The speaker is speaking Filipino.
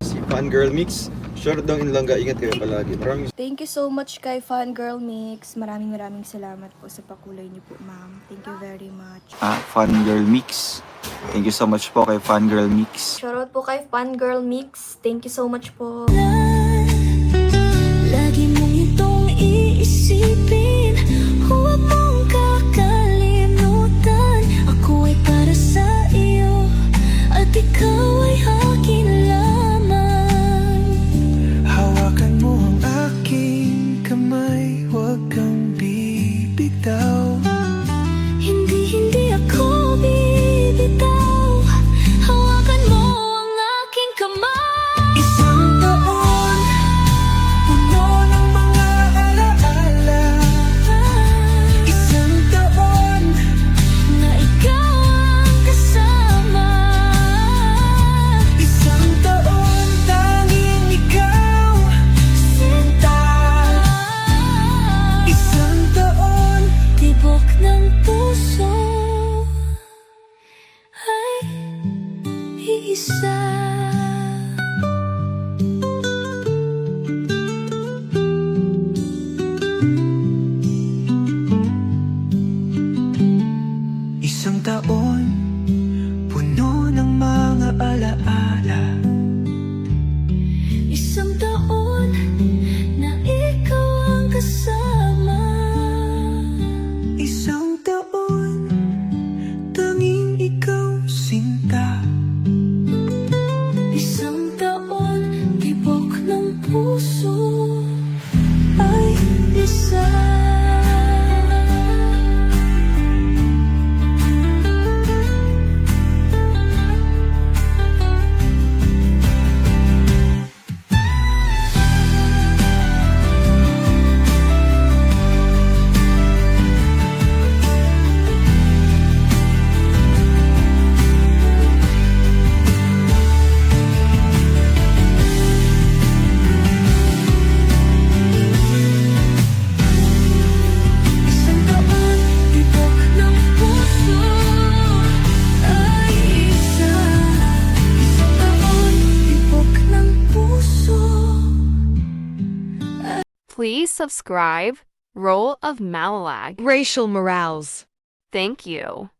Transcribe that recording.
Si Fangirl Mix. Short daw in Langga. Ingat kayo palagi. Maraming Thank you so much kay Fangirl Mix. Maraming salamat po sa pakulay niyo po, ma'am. Thank you very much. Fangirl Mix. Thank you so much po kay Fangirl Mix. Shoutout po kay Fangirl Mix. Thank you so much po. Lagi mong itong iisipin, huwag mong kakalimutan. Ako ay para sa iyo, at ikaw ay akin lamang. Hawakan mo ang aking kamay, huwag kang bibitaw. Hindi ako bibitaw. Hawakan mo ang aking kamay. Isang taon, puno ng mga alaala. Isang taon, Na ikaw ang kasama. isang taon, tanging ikaw, sinta. Isang taon, Tibok ng puso ay iisa. isang taon, puno ng mga alaala. Isang taon na ikaw ang kasama. Isang taon, tanging ikaw, sinta. Isang taon, tibok ng puso ay isa. Isang taon, tibok ng puso ay isa. Isang taon, tibok ng puso. Please subscribe Role of Malalag. Racial Morales. Thank you.